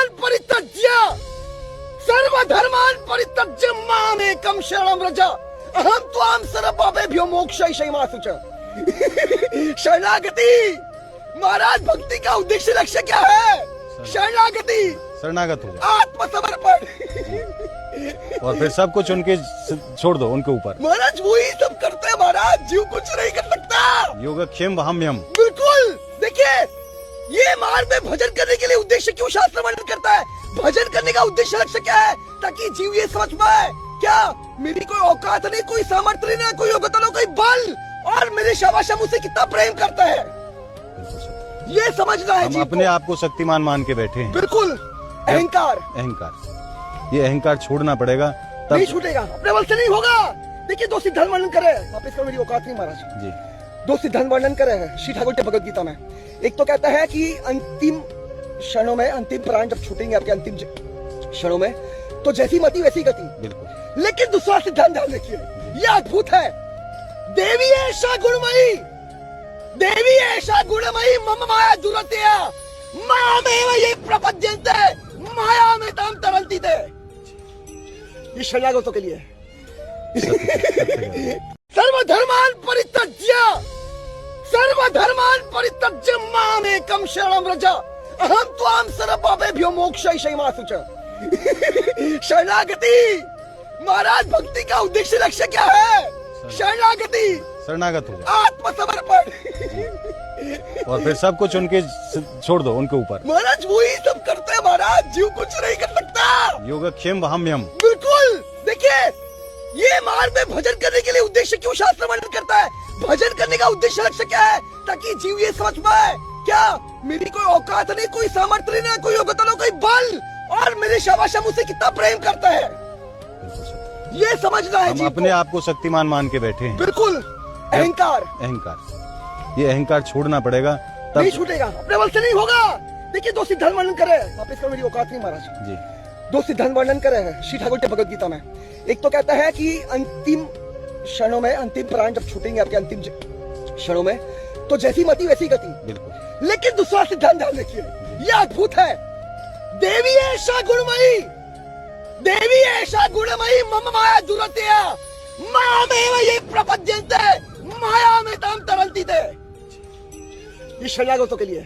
सर्वधर्मान् परित्यज्य सर्वधर्मान् परित्यज्य मामेकं शरणं व्रज अहं त्वां सर्वपापेभ्यो मोक्षयिष्यामि च। शरणागति महाराज, भक्ति का उद्देश्य लक्ष्य क्या है? शरणागति, शरणागत हो जाओ, आत्मसमर्पण। और फिर सब कुछ उनके छोड़ दो, उनके ऊपर। महाराज वही सब करते हैं महाराज, जीव कुछ नहीं कर सकता। योगक्षेम वहाम्यहम्। बिल्कुल, देखिए ये मार्ग में भजन करने के लिए उद्देश्य क्यों शास्त्र वर्णन करता है? भजन करने का उद्देश्य लक्ष्य क्या है? ताकि जीव ये समझ पाए, क्या मेरी कोई औकात नहीं, कोई सामर्थ्य नहीं, कोई योग्यता नहीं, कोई बल, और मेरे शाबाश मुझसे कितना प्रेम करता है, ये समझना है। हम अपने आप को शक्तिमान मान के बैठे हैं। बिल्कुल, अहंकार, ये अहंकार छोड़ना पड़ेगा, तब नहीं छूटेगा, अपने बल से नहीं होगा। देखिए दो सिद्धांत वर्णन करे, वापस करो, मेरी औकात नहीं महाराज जी। दो सिद्धांत वर्णन करे हैं श्री ठाकुर के भगवत गीता में। एक तो कहता है कि अंतिम क्षणों में, अंतिम प्राण जब छूटेंगे आपके अंतिम क्षणों में, तो जैसी मति वैसी गति। बिल्कुल। लेकिन दूसरा सिद्धांत ध्यान रखिए, यह अद्भुत है। देवी ऐसा गुणमयी, देवी ऐसा गुणमयी, मम माया दुरत्या मामेव ये प्रपद्यन्ते माया में ताम तरंती थे। ये शरणागतों के लिए। सर्वधर्मान् परित्यज्य सर्वधर्मान् परित्यज्य मामेकं शरणं व्रज अहं त्वां सर्वपापेभ्यो मोक्षयिष्यामि च। शरणागति महाराज, भक्ति का उद्देश्य लक्ष्य क्या है? शरणागति, शरणागत हो जाओ, आत्मसमर्पण। और फिर सब कुछ उनके छोड़ दो, उनके ऊपर। महाराज वही सब करते हैं महाराज, जीव कुछ नहीं कर सकता। योगक्षेम वहाम्यहम्। बिल्कुल, देखिए ये मार्ग में भजन करने के लिए उद्देश्य क्यों शास्त्र वर्णन करता है? भजन करने का उद्देश्य लक्ष्य क्या है? ताकि जीव ये समझ पाए, क्या मेरी कोई औकात नहीं, कोई सामर्थ्य नहीं, कोई योग्यता नहीं, कोई बल, और मेरे शाबाश मुझसे कितना प्रेम करता है, ये समझना है। हम अपने आप को शक्तिमान मान के बैठे हैं। बिल्कुल, अहंकार, ये अहंकार छोड़ना पड़ेगा, तब नहीं छूटेगा, अपने बल से नहीं होगा। देखिए दो सिद्धांत वर्णन करे, वापस करो, मेरी औकात नहीं महाराज जी। दो सिद्धांत वर्णन करे हैं श्री ठाकुर के भगवत गीता में। एक तो कहता है कि अंतिम क्षणों में, अंतिम प्राण जब छूटेंगे आपके अंतिम क्षणों में, तो जैसी मति वैसी गति। बिल्कुल। लेकिन दूसरा सिद्धांत ध्यान रखिए, यह अद्भुत है। देवी ऐसा गुणमयी, देवी ऐसा गुणमयी, मम माया दुरत्या मामेव ये प्रपद्यन्ते माया में ताम तरंती थे। ये शरणागतों के लिए।